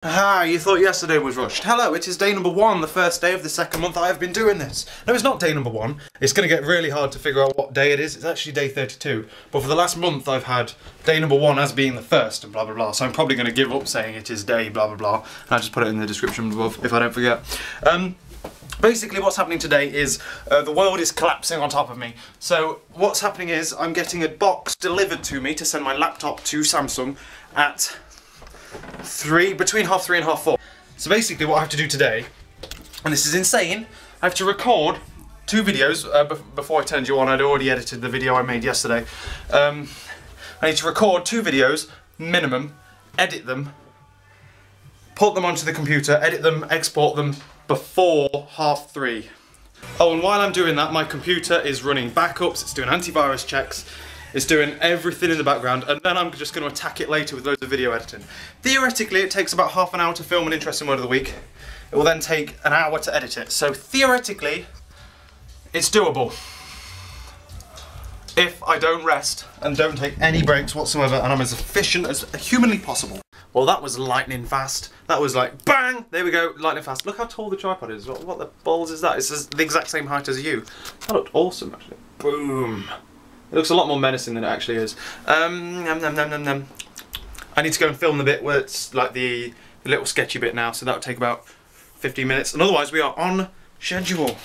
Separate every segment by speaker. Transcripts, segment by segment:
Speaker 1: Ah, you thought yesterday was rushed. Hello, it is day number 1, the first day of the second month I have been doing this. No, it's not day number 1. It's going to get really hard to figure out what day it is. It's actually day 32. But for the last month I've had day number 1 as being the first and blah blah blah. So I'm probably going to give up saying it is day blah blah blah. And I'll just put it in the description above if I don't forget. Basically what's happening today is the world is collapsing on top of me. So what's happening is I'm getting a box delivered to me to send my laptop to Samsung at between 3:30 and 4:30. So basically what I have to do today, and this is insane, I have to record 2 videos. Before I turned you on, I'd already edited the video I made yesterday. I need to record 2 videos, minimum, edit them, put them onto the computer, edit them, export them before 3:30. Oh, and while I'm doing that, my computer is running backups, it's doing antivirus checks, it's doing everything in the background, and then I'm just going to attack it later with loads of video editing. Theoretically, it takes about half an hour to film an interesting word of the week. It will then take an hour to edit it. So theoretically, it's doable. If I don't rest and don't take any breaks whatsoever, and I'm as efficient as humanly possible. Well, that was lightning fast. That was like, bang! There we go, lightning fast. Look how tall the tripod is. What the balls is that? It's the exact same height as you. That looked awesome, actually. Boom. It looks a lot more menacing than it actually is. I need to go and film the bit where it's like the little sketchy bit now, so that'll take about 15 minutes. And otherwise, we are on schedule.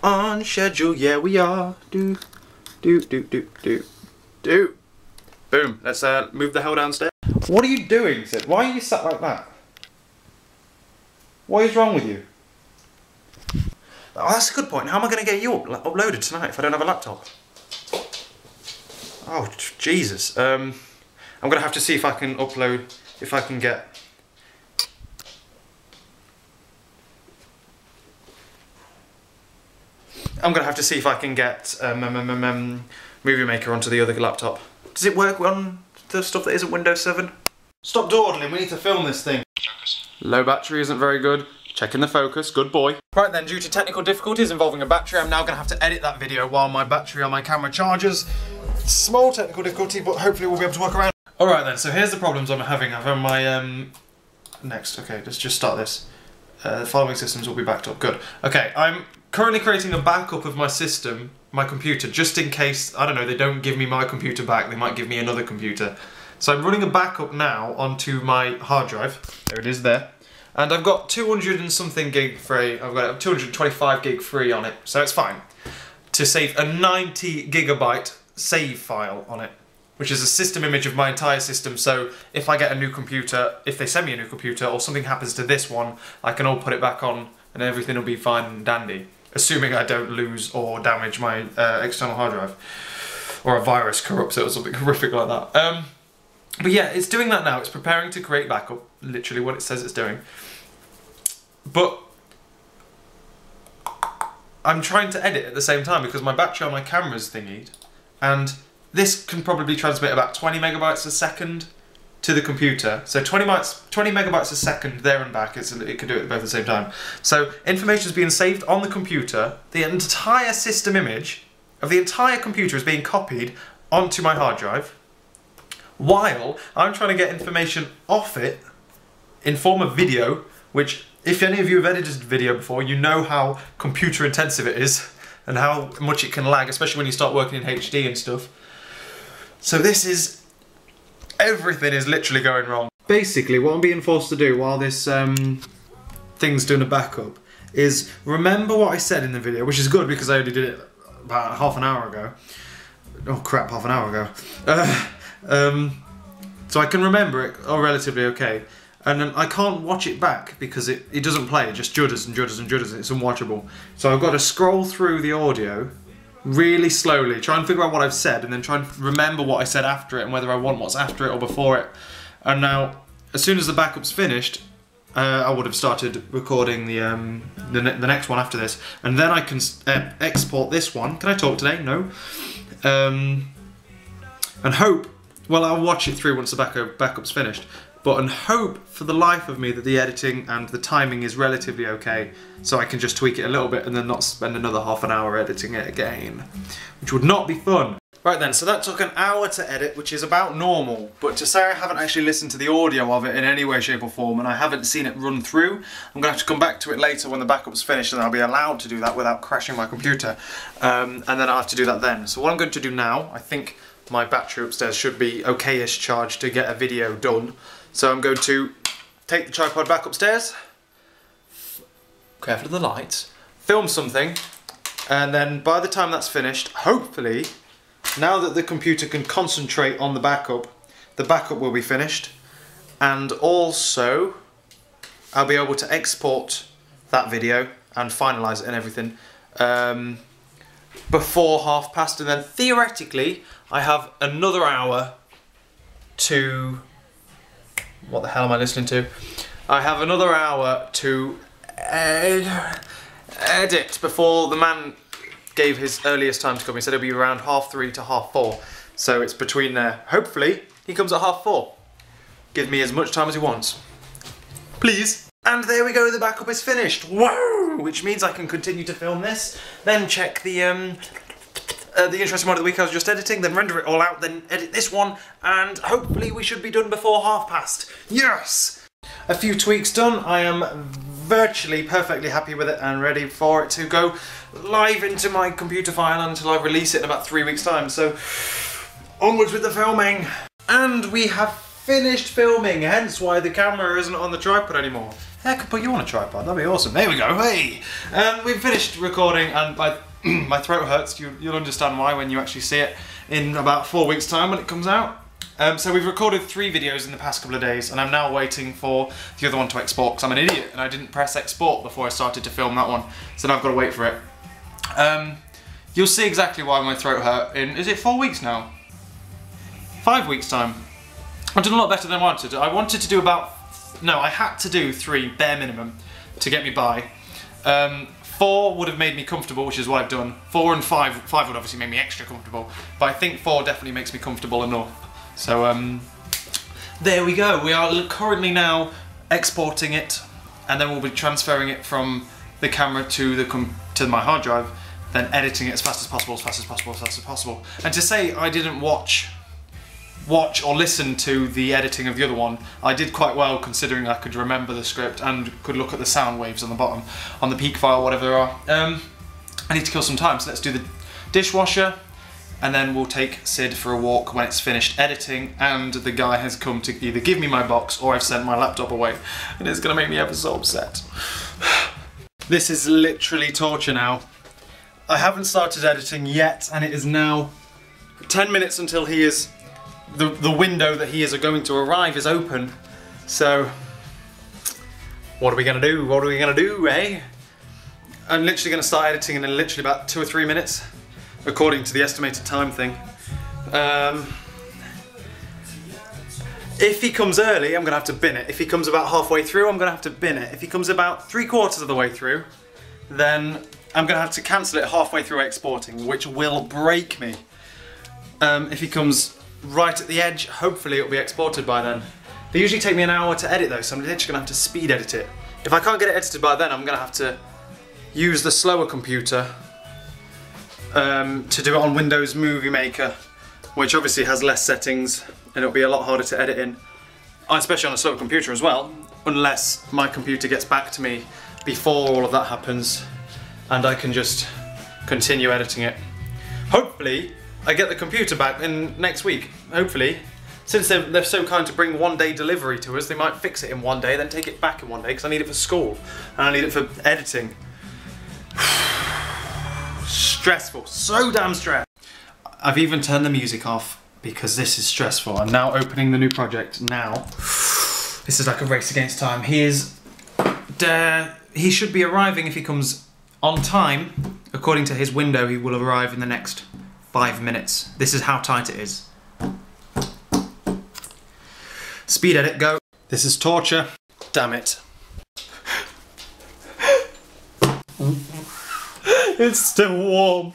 Speaker 1: On schedule, yeah, we are. Do. Boom. Let's move the hell downstairs. What are you doing, Sid? Why are you sat like that? What is wrong with you? Oh, that's a good point. How am I going to get you uploaded tonight if I don't have a laptop? Oh, Jesus. I'm going to have to see if I can upload, if I can get... I'm going to have to see if I can get Movie Maker onto the other laptop. Does it work on the stuff that isn't Windows 7? Stop dawdling, we need to film this thing. Focus. Low battery isn't very good. Checking the focus, good boy. Right then, due to technical difficulties involving a battery, I'm now going to have to edit that video while my battery on my camera charges. Small technical difficulty, but hopefully we'll be able to work around. Alright then, so here's the problems I'm having. I've had my, next, okay, let's just start this. The following systems will be backed up, good. Okay, I'm currently creating a backup of my system, my computer, just in case, I don't know, they don't give me my computer back, they might give me another computer. So I'm running a backup now onto my hard drive. There it is there. And I've got 200 and something gig free, I've got 225 gig free on it, so it's fine. To save a 90 gigabyte save file on it, which is a system image of my entire system, so if I get a new computer, if they send me a new computer, or something happens to this one, I can all put it back on and everything will be fine and dandy. Assuming I don't lose or damage my external hard drive. Or a virus corrupts it or something horrific like that. But yeah, it's doing that now. It's preparing to create backup, literally what it says it's doing. But I'm trying to edit at the same time because my battery on my camera's thingied, and this can probably transmit about 20 megabytes a second to the computer. So 20 megabytes a second there and back, it can do it both at the same time. So information is being saved on the computer, the entire system image of the entire computer is being copied onto my hard drive, while I'm trying to get information off it in form of video, which if any of you have edited video before, you know how computer intensive it is and how much it can lag, especially when you start working in HD and stuff. So this is... everything is literally going wrong. Basically, what I'm being forced to do while this thing's doing a backup is remember what I said in the video, which is good because I only did it about half an hour ago. Oh crap, half an hour ago. So I can remember it relatively okay. And then I can't watch it back because it doesn't play, it just judders and judders and judders and it's unwatchable. So I've got to scroll through the audio really slowly, try and figure out what I've said and then try and remember what I said after it and whether I want what's after it or before it. And now, as soon as the backup's finished, I would have started recording the next one after this. And then I can export this one. Can I talk today? No. And hope, well I'll watch it through once the backup's finished. But and hope for the life of me that the editing and the timing is relatively okay, so I can just tweak it a little bit and then not spend another half an hour editing it again, which would not be fun. Right then, so that took an hour to edit, which is about normal, but to say I haven't actually listened to the audio of it in any way, shape or form, and I haven't seen it run through, I'm going to have to come back to it later when the backup's finished, and I'll be allowed to do that without crashing my computer, and then I'll have to do that then. So what I'm going to do now, I think my battery upstairs should be okay-ish charged to get a video done, so I'm going to take the tripod back upstairs, careful of the lights, film something, and then by the time that's finished, hopefully, now that the computer can concentrate on the backup will be finished, and also I'll be able to export that video and finalise it and everything before past, and then theoretically I have another hour to... what the hell am I listening to? I have another hour to edit before the man gave his earliest time to come. He said it'll be around 3:30 to 4:30, so it's between there. Hopefully he comes at 4:30. Give me as much time as he wants, please. And there we go, the backup is finished. Whoa! Which means I can continue to film this, then check the interesting one of the week I was just editing, then render it all out, then edit this one, and hopefully we should be done before past. Yes! A few tweaks done. I am virtually perfectly happy with it and ready for it to go live into my computer file until I release it in about 3 weeks' time. So onwards with the filming. And we have finished filming, hence why the camera isn't on the tripod anymore. Hey, I could put you on a tripod, that'd be awesome. There we go, hey! We've finished recording, and my throat hurts. You'll understand why when you actually see it in about 4 weeks' time when it comes out. So we've recorded 3 videos in the past couple of days, and I'm now waiting for the other one to export, because I'm an idiot and I didn't press export before I started to film that one, so now I've got to wait for it. You'll see exactly why my throat hurt in, is it 4 weeks now? 5 weeks' time. I've done a lot better than I wanted. I wanted to do I had to do 3 bare minimum to get me by. 4 would have made me comfortable, which is what I've done. 4 and 5 would obviously make me extra comfortable, but I think 4 definitely makes me comfortable enough. So there we go. We are currently now exporting it, and then we'll be transferring it from the camera to my hard drive, then editing it as fast as possible. And to say I didn't watch or listen to the editing of the other one, I did quite well considering I could remember the script and could look at the sound waves on the bottom, on the peak file, whatever there are. I need to kill some time, so let's do the dishwasher, and then we'll take Sid for a walk when it's finished editing, and the guy has come to either give me my box or I've sent my laptop away, and it's gonna make me ever so upset. This is literally torture now. I haven't started editing yet, and it is now 10 minutes until he is... the window that he is going to arrive is open. So, what are we gonna do? What are we gonna do, eh? I'm literally gonna start editing in literally about 2 or 3 minutes, according to the estimated time thing. If he comes early, I'm gonna have to bin it. If he comes about halfway through, I'm gonna have to bin it. If he comes about 3/4 of the way through, then I'm gonna have to cancel it halfway through exporting, which will break me. If he comes right at the edge, hopefully it'll be exported by then. They usually take me an hour to edit though, so I'm literally gonna have to speed edit it. If I can't get it edited by then, I'm gonna have to use the slower computer to do it on Windows Movie Maker, which obviously has less settings and it'll be a lot harder to edit in, especially on a slower computer as well, unless my computer gets back to me before all of that happens and I can just continue editing it. Hopefully I get the computer back in next week, hopefully. Since they're so kind to bring 1-day delivery to us, they might fix it in 1 day, then take it back in 1 day, because I need it for school and I need it for editing. Stressful, so damn stressed. I've even turned the music off because this is stressful. I'm now opening the new project now. This is like a race against time. He should be arriving, if he comes on time, according to his window, he will arrive in the next 5 minutes. This is how tight it is. Speed edit, go. This is torture. Damn it. It's still warm.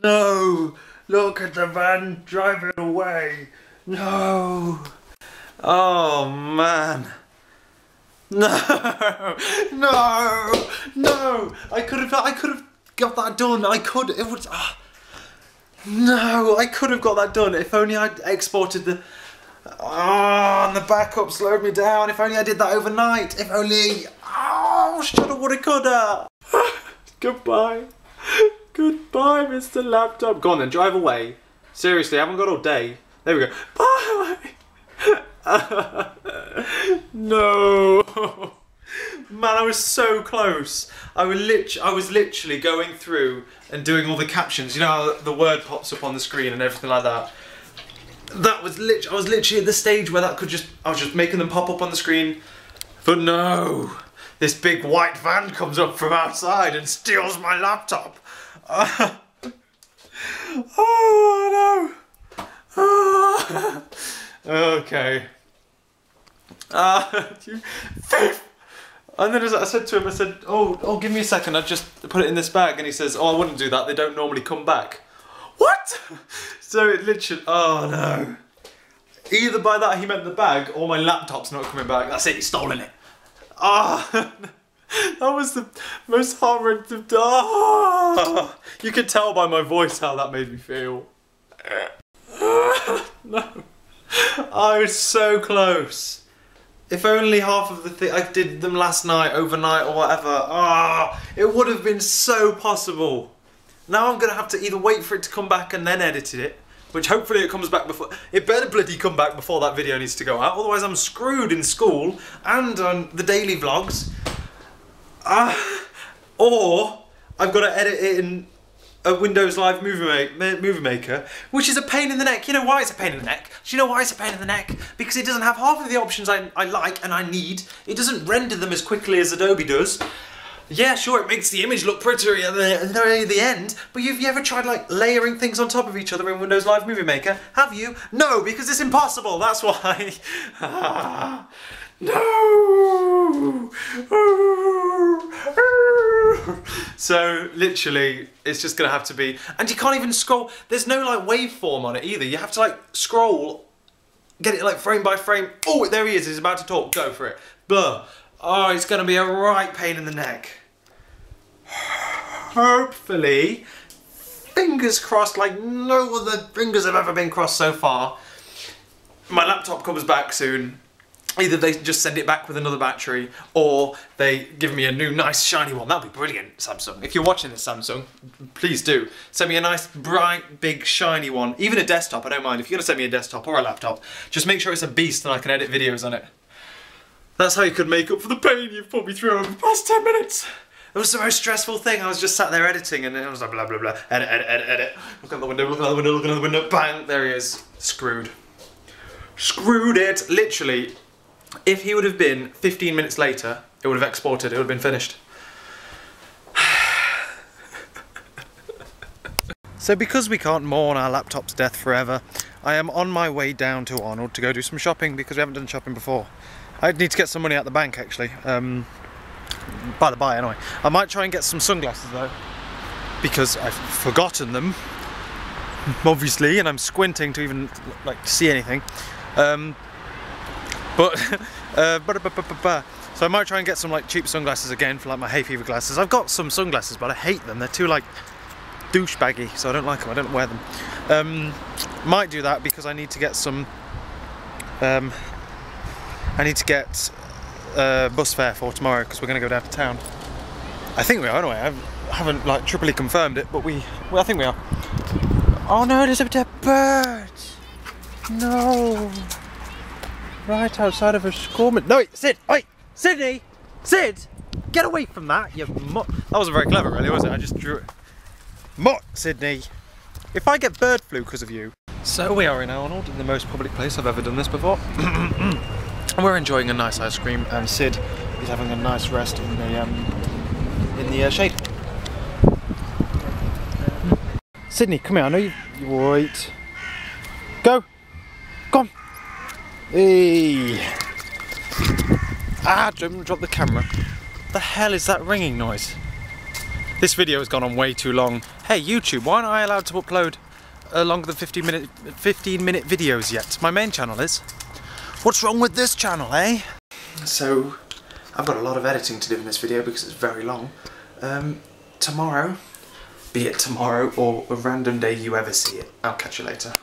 Speaker 1: No! Look at the van driving away. No! Oh man. No! No! No! I could have got that done. It would. No, I could have got that done if only I'd exported the... Oh, and the backup slowed me down. If only I did that overnight. If only... Oh, shoulda, woulda, coulda. Goodbye. Goodbye, Mr. Laptop. Go on then, drive away. Seriously, I haven't got all day. There we go. Bye. No. Man, I was so close. I was literally going through and doing all the captions. You know how the word pops up on the screen and everything like that. I was literally at the stage where I was just making them pop up on the screen. But no, this big white van comes up from outside and steals my laptop. Oh no. Oh. Okay. You thief. And then I said to him, I said, oh, give me a second, I'd just put it in this bag. And he says, oh, I wouldn't do that, they don't normally come back. What? So it literally, oh no. Either by that he meant the bag, or my laptop's not coming back. That's it, he's stolen it. Ah, that was the most heart-wrenching. Oh, you could tell by my voice how that made me feel. No. I was so close. If only half of the thing, I did them last night, overnight or whatever. Ah, it would have been so possible. Now I'm going to have to either wait for it to come back and then edit it, which hopefully it comes back before, it better bloody come back before that video needs to go out, otherwise I'm screwed in school and on the daily vlogs. Or I've got to edit it in a Windows Live Movie Maker, which is a pain in the neck. You know why it's a pain in the neck? Do you know why it's a pain in the neck? Because it doesn't have half of the options I like and I need. It doesn't render them as quickly as Adobe does. Yeah, sure, it makes the image look prettier at the end, but have you ever tried like layering things on top of each other in Windows Live Movie Maker? Have you? No, because it's impossible, that's why. No! So literally it's just gonna have to be, and you can't even scroll, there's no like waveform on it either. You have to like scroll, get it like frame by frame. Oh, there he is, he's about to talk, go for it. Blah. Oh, it's gonna be a right pain in the neck. Hopefully, fingers crossed like no other fingers have ever been crossed so far, my laptop comes back soon. Either they just send it back with another battery, or they give me a new nice shiny one. That'd be brilliant, Samsung. If you're watching this, Samsung, please do. Send me a nice, bright, big, shiny one. Even a desktop, I don't mind. If you're gonna send me a desktop or a laptop, just make sure it's a beast and I can edit videos on it. That's how you could make up for the pain you've put me through over the past 10 minutes. It was the most stressful thing. I was just sat there editing and I was like blah, blah, blah. Edit, edit, edit, edit. Look at the window, look at the window, look at the window. Bang, there he is. Screwed. Screwed it, literally. If he would have been 15 minutes later, it would have exported, it would have been finished. So because we can't mourn our laptop's death forever, I am on my way down to Arnold to go do some shopping because we haven't done shopping before. I need to get some money out the bank actually, by the by anyway. I might try and get some sunglasses though, because I've forgotten them, obviously, and I'm squinting to even like see anything. So I might try and get some like cheap sunglasses again for like my hay fever glasses. I've got some sunglasses but I hate them, they're too like douchebaggy, so I don't like them, I don't wear them. Might do that because I need to get some bus fare for tomorrow because we're going to go down to town. I think we are anyway, I haven't like triply confirmed it, but I think we are. Oh no, there's a dead bird! No! Right outside of a school. No, wait, Sid! Wait! Sydney! Sid! Get away from that, you mutt! That wasn't very clever really, was it? I just drew it. Mutt, Sydney! If I get bird flu because of you. So we are in Arnold, in the most public place I've ever done this before. And we're enjoying a nice ice cream, and Sid is having a nice rest in the shade. Sydney, come here, I know you wait. Go! Go on! Hey! Ah, don't drop the camera. What the hell is that ringing noise? This video has gone on way too long. Hey YouTube, why aren't I allowed to upload longer than 15 minute videos yet? My main channel is. What's wrong with this channel, eh? So, I've got a lot of editing to do in this video because it's very long. Tomorrow, be it tomorrow or a random day you ever see it. I'll catch you later.